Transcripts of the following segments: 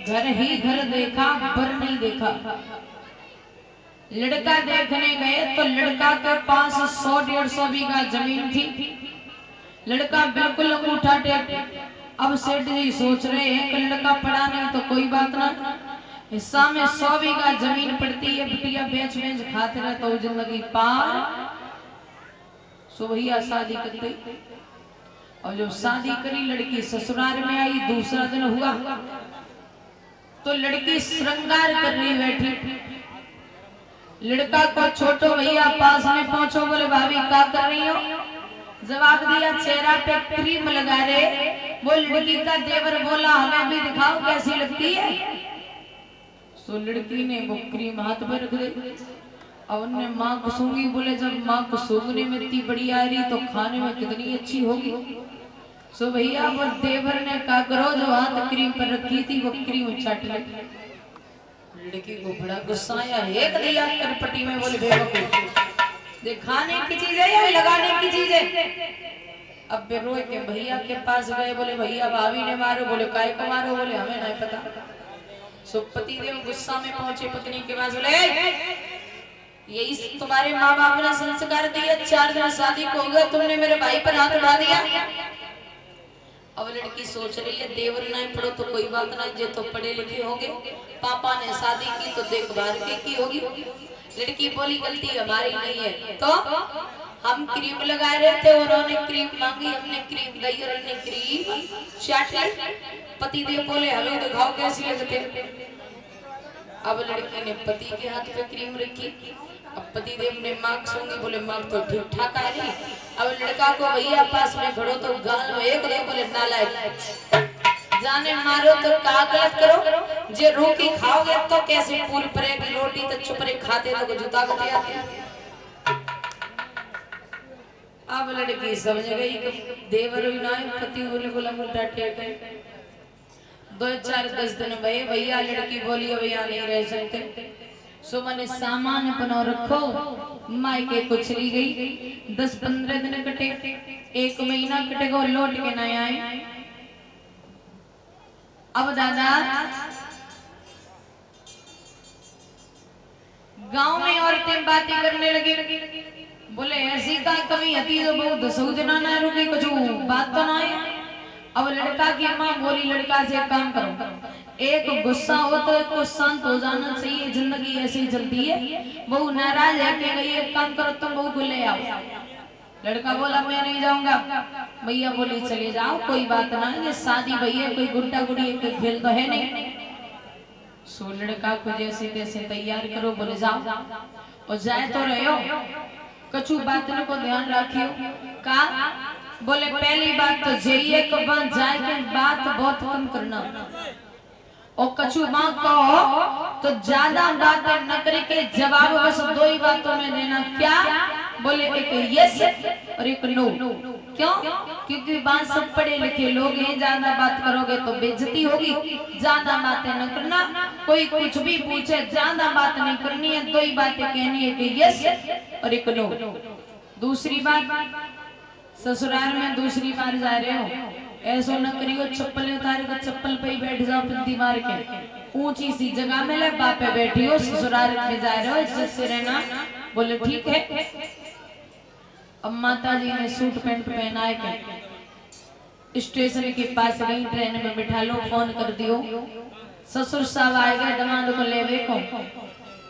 घर ही घर देखा पर नहीं देखा। लड़का देखने गए तो लड़का के पास 100-150 बीघा जमीन थी। लड़का बिल्कुल अंगूठा टेक। अब सेठ जी सोच रहे हैं कि लड़का पड़ा नहीं तो कोई बात ना, हिस्सा में 100 बीघा जमीन पड़ती है, बिटिया बेच बेच खाते रहे तो जिंदगी पार। सुबह शादी कर गई और जब शादी करी लड़की ससुराल में आई, दूसरा दिन हुआ तो लड़की श्रृंगार कर रही बैठी। लड़का को छोटो भैया पास में पहुंचो, बोले भाभी क्या कर रही हो? जवाब दिया चेहरा पे क्रीम लगा रहे। वो लड़की का देवर बोला हमें भी दिखाओ कैसी लगती है। सो लड़की ने वो क्रीम हाथ पर रख दी और उन्होंने माँ को सूंघी। बोले जब माँ को सूंघने में इतनी बड़ी आ रही तो खाने में कितनी अच्छी होगी। सो भैया वो देवर ने कहा करो जो हाथ क्रीम पर रखी थी वो क्रीम चाट ले। लड़की को बड़ा गुस्सा आया, एक दिया करपटी में। बोले बेवकूफ, ये खाने की चीज है या लगाने की चीज है? अब रोए के भैया के पास गए, बोले भैया भाभी ने मारो। बोले काय को मारो? बोले हमें नहीं पता। सो पति देव गुस्सा में पहुंचे पत्नी के पास, बोले यही तुम्हारे माँ बाप ने संस्कार दिया, 4 दिन शादी को हो गया तुमने मेरे भाई पर हाथ उठा दिया। अब लड़की सोच रही है देवर नहीं पढ़ो तो कोई बात नहीं, जो तो पढ़े लिखे होंगे, पापा ने शादी की तो देखभाल की होगी। लड़की बोली गलती हमारी नहीं है, तो हम क्रीम लगा रहे थे, उन्होंने क्रीम मांगी, हमने क्रीम दी और हमने क्रीम चाट ली। पति देव बोले हमें दिखाओ कैसी लगते। अब लड़की ने पति के हाथ पे क्रीम रखी। अब पति देव ने मांग सूंघी। बोले मांग तो ठीक ठाक आ रही। अब लड़का को भैया पास में खड़ो तो गाल में एक दो। बोले नालायक, जाने मारो तो का गलत करो, जे रोटी खाओगे तो कैसे पूरी परेगी रोटी, तो चुप रहे खाते तो जूता को आते। अब लड़की समझ गई कि देवर भी ना पति बोले बोला मुर्दा टेक है। 2-4-10 दिन भैया लड़की बोली अब यहाँ नहीं रह सकते। सो मैंने सामान अपना रखो, मायके को चली गई। 10-15 दिन कटे, 1 महीना कटेगा, लौट के ना आए। अब दादा गांव में औरतें बातें करने लगी। बोले ऐसी का कमी हती जो बहुत दसूजना ना रुकी, कुछ बात तो ना है। अब लड़का की माँ बोली लड़का से काम करो, एक गुस्सा हो तो एक को शांत हो जाना चाहिए, जिंदगी ऐसी चलती है। बहू नाराज है कि गई, एक काम करो तुम बहू को ले आओ। लड़का बोला मैं नहीं जाऊंगा। भैया बोली चले जाओ कोई बात ना, ये शादी भैया कोई गुड्डा गुड़ी कोई खेल तो है नहीं। सो लड़का को जैसे तैसे तैयार करो, बोले जाओ। और जाए तो रहे हो, कछु बातों को ध्यान रखियो। का बोले पहली बात तो जइए को बात जाए के बात बहुत कम करना, और कछु माँ को तो ज्यादा बातें न करके जवाब बस 2 ही बातों में देना। क्या? बोले एक यस और एक नो। क्यों? क्योंकि बात सब पढ़े लिखे लोग हैं, ज्यादा बात करोगे तो बेइज्जती होगी। ज्यादा बातें न करना, कोई कुछ भी पूछे ज्यादा बात नहीं करनी है, 2 ही बातें कहनी है कि यस और एक नो। दूसरी बात, ससुराल में दूसरी बार जा रहे हो ऐसा न करियो चप्पल उतार कर चप्पल पे ही बैठ जाओ, पिंदी मार के ऊंची सी जगह में ले बापे बैठी हो, ससुराल में जा रहे हो इज्जत से रहना। बोले ठीक है। अब माता जी ने सूट पैंट पहनाए के स्टेशन के पास गई, ट्रेन में बिठा लो, फोन कर दियो ससुर साहब आएगा दामाद को लेवे को।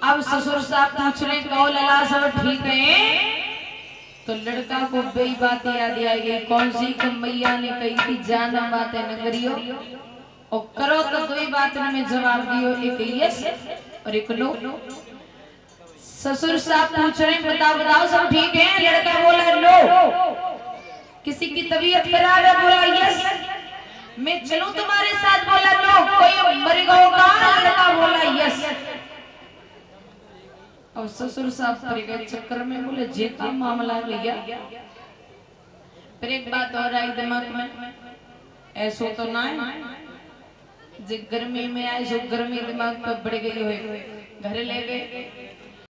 अब ससुर साहब पूछ रहे कहो लला सब ठीक है? तो लड़का को वही बात याद आई गई, कौन सी मैया ने कही थी ज्यादा बातें न करियो और करो तो 2 ही बात में जवाब दियो, एक यस और एक नो। ससुर साहब पूछ रहे बताओ बताओ सब ठीक है? लड़का बोला नो। किसी की तबीयत खराब है? बोला यस। मैं चलूं तुम्हारे साथ? बोला नो। कोई मरेगा होगा? लड़का बोला यस। अब ससुर साहब पड़ गए चक्कर में, बोले जे का मामला भैया। फिर एक बात और आई दिमाग में, ऐसो तो ना है जे गर्मी में आए, जो गर्मी दिमाग पर बढ़ गई हुई, घर ले गए